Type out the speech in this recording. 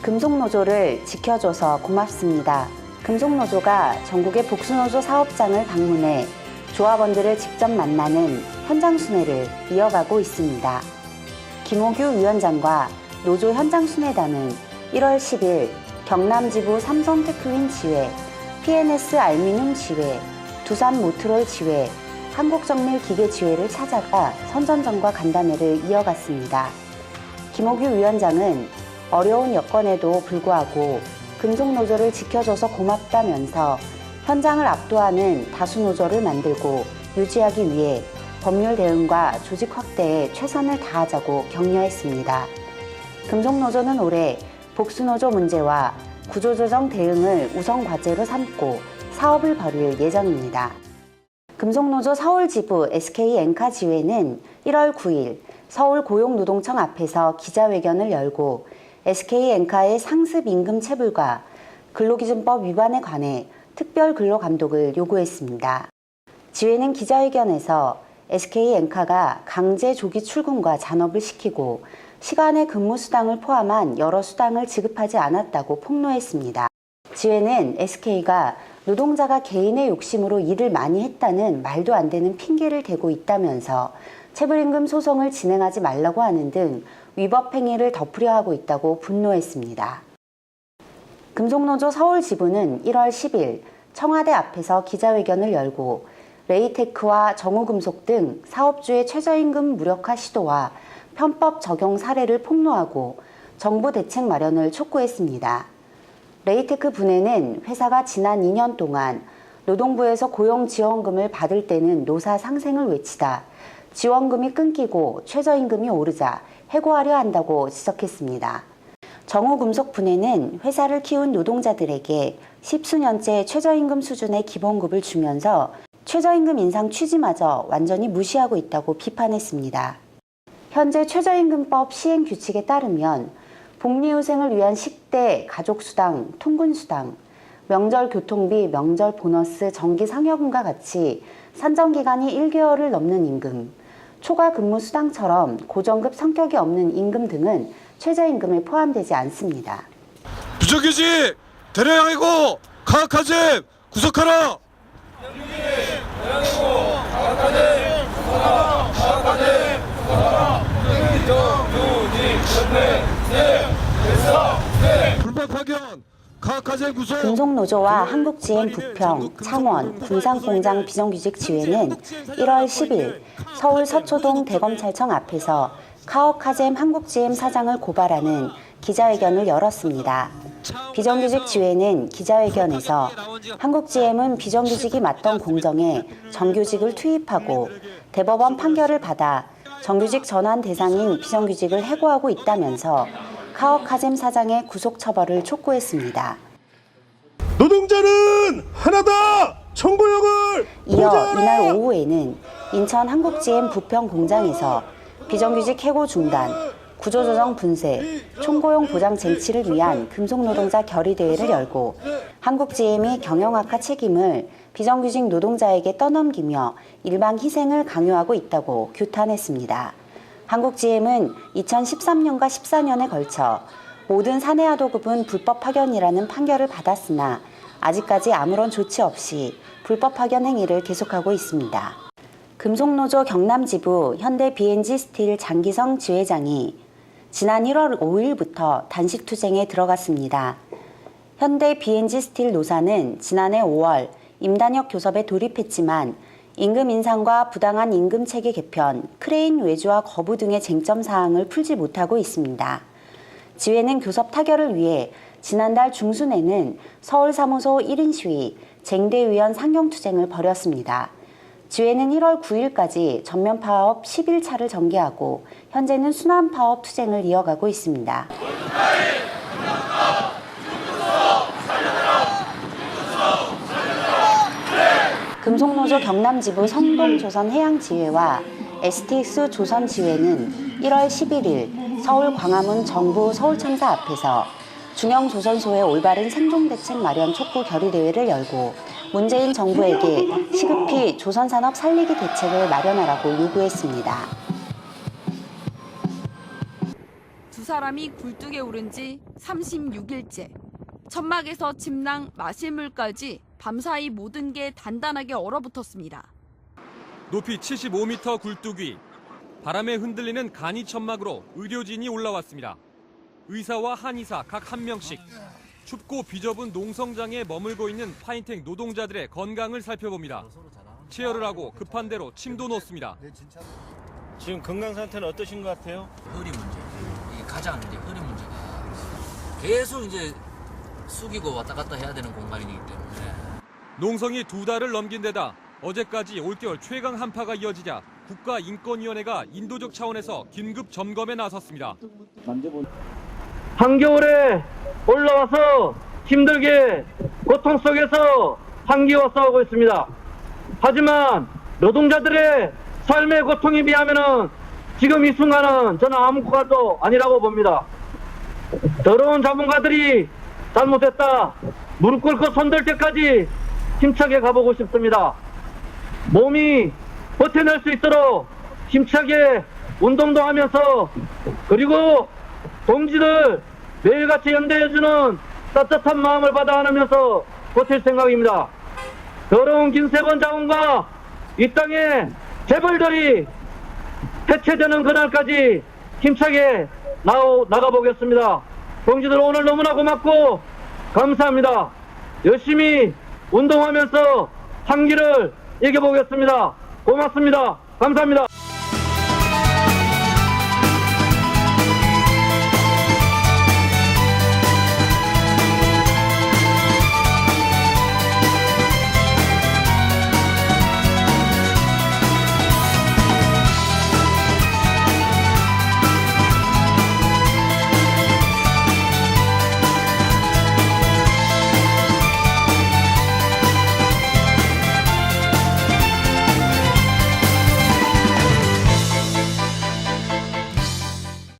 금속노조를 지켜줘서 고맙습니다. 금속노조가 전국의 복수노조 사업장을 방문해 조합원들을 직접 만나는 현장 순회를 이어가고 있습니다. 김호규 위원장과 노조 현장 순회단은 1월 10일 경남지부 삼성테크윈 지회, PNS 알미늄 지회, 두산 모트롤 지회, 한국정밀기계 지회를 찾아가 선전전과 간담회를 이어갔습니다. 김호규 위원장은 어려운 여건에도 불구하고 금속노조를 지켜줘서 고맙다면서 현장을 압도하는 다수노조를 만들고 유지하기 위해 법률 대응과 조직 확대에 최선을 다하자고 격려했습니다. 금속노조는 올해 복수노조 문제와 구조조정 대응을 우선 과제로 삼고 사업을 벌일 예정입니다. 금속노조 서울지부 SK엔카 지회는 1월 9일 서울고용노동청 앞에서 기자회견을 열고 SK엔카의 상습 임금 체불과 근로기준법 위반에 관해 특별 근로감독을 요구했습니다. 지회는 기자회견에서 SK엔카가 강제 조기 출근과 잔업을 시키고 시간의 근무 수당을 포함한 여러 수당을 지급하지 않았다고 폭로했습니다. 지회는 SK가 노동자가 개인의 욕심으로 일을 많이 했다는 말도 안 되는 핑계를 대고 있다면서 체불임금 소송을 진행하지 말라고 하는 등 위법 행위를 덮으려 하고 있다고 분노했습니다. 금속노조 서울지부는 1월 10일 청와대 앞에서 기자회견을 열고 레이테크와 정우금속 등 사업주의 최저임금 무력화 시도와 편법 적용 사례를 폭로하고 정부 대책 마련을 촉구했습니다. 레이테크 분해는 회사가 지난 2년 동안 노동부에서 고용지원금을 받을 때는 노사 상생을 외치다 지원금이 끊기고 최저임금이 오르자 해고하려 한다고 지적했습니다. 정우금속 분해는 회사를 키운 노동자들에게 십수년째 최저임금 수준의 기본급을 주면서 최저임금 인상 취지마저 완전히 무시하고 있다고 비판했습니다. 현재 최저임금법 시행 규칙에 따르면 복리후생을 위한 식대, 가족수당, 통근수당, 명절 교통비, 명절 보너스, 정기 상여금과 같이 산정기간이 1개월을 넘는 임금, 초과 근무 수당처럼 고정급 성격이 없는 임금 등은 최저임금에 포함되지 않습니다. 비정규직 대량이고 가학하지 구속하라. 불법 파견 가학하지 구속. 금속노조와 한국GM 부평, 창원, 군산공장 비정규직 지회는 1월 10일 서울 서초동 대검찰청 앞에서 카오카잼 한국GM 사장을 고발하는 기자회견을 열었습니다. 비정규직 지회는 기자회견에서 한국GM은 비정규직이 맡던 공정에 정규직을 투입하고 대법원 판결을 받아 정규직 전환 대상인 비정규직을 해고하고 있다면서 카오카잼 사장의 구속 처벌을 촉구했습니다. 노동자는 하나다! 청구력을 이어 보장하라! 이날 오후에는 인천 한국GM 부평 공장에서 비정규직 해고 중단, 구조조정 분쇄, 총고용 보장 쟁취를 위한 금속노동자 결의대회를 열고 한국GM이 경영악화 책임을 비정규직 노동자에게 떠넘기며 일방 희생을 강요하고 있다고 규탄했습니다. 한국GM은 2013년과 14년에 걸쳐 모든 사내아도급은 불법 파견이라는 판결을 받았으나 아직까지 아무런 조치 없이 불법 파견 행위를 계속하고 있습니다. 금속노조 경남지부 현대비엔지스틸 장기성 지회장이 지난 1월 5일부터 단식투쟁에 들어갔습니다. 현대비엔지스틸 노사는 지난해 5월 임단협 교섭에 돌입했지만 임금 인상과 부당한 임금체계 개편, 크레인 외주화 거부 등의 쟁점 사항을 풀지 못하고 있습니다. 지회는 교섭 타결을 위해 지난달 중순에는 서울 사무소 1인 시위, 쟁대위원 상경투쟁을 벌였습니다. 지회는 1월 9일까지 전면 파업 10일차를 전개하고 현재는 순환 파업 투쟁을 이어가고 있습니다. 금속노조 경남지부 성동조선해양지회와 STX 조선지회는 1월 11일 서울 광화문 정부 서울참사 앞에서 중형조선소의 올바른 생존대책 마련 촉구 결의대회를 열고 문재인 정부에게 시급히 조선산업 살리기 대책을 마련하라고 요구했습니다. 사람이 굴뚝에 오른 지 36일째. 천막에서 침낭, 마실 물까지 밤사이 모든 게 단단하게 얼어붙었습니다. 높이 75m 굴뚝 위. 바람에 흔들리는 간이 천막으로 의료진이 올라왔습니다. 의사와 한의사 각 한 명씩. 춥고 비좁은 농성장에 머물고 있는 파인텍 노동자들의 건강을 살펴봅니다. 체열을 하고 급한 대로 침도 놓습니다. 지금 건강 상태는 어떠신 것 같아요? 허리 문제. 이게 가장 이제 허리 문제가 계속 이제 숙이고 왔다 갔다 해야 되는 공간이기 때문에. 농성이 2달을 넘긴 데다 어제까지 올겨울 최강 한파가 이어지자 국가인권위원회가 인도적 차원에서 긴급 점검에 나섰습니다. 한겨울에 올라와서 힘들게 고통 속에서 한기와 싸우고 있습니다. 하지만 노동자들의 삶의 고통에 비하면은 지금 이 순간은 저는 아무것도 아니라고 봅니다. 더러운 자본가들이 잘못했다. 무릎 꿇고 손들 때까지 힘차게 가보고 싶습니다. 몸이 버텨낼 수 있도록 힘차게 운동도 하면서, 그리고 동지들 매일같이 연대해주는 따뜻한 마음을 받아 안으면서 버틸 생각입니다. 더러운 김세번 자원과 이 땅의 재벌들이 해체되는 그날까지 힘차게 나가보겠습니다. 동지들 오늘 너무나 고맙고 감사합니다. 열심히 운동하면서 한기를 이겨보겠습니다. 고맙습니다. 감사합니다.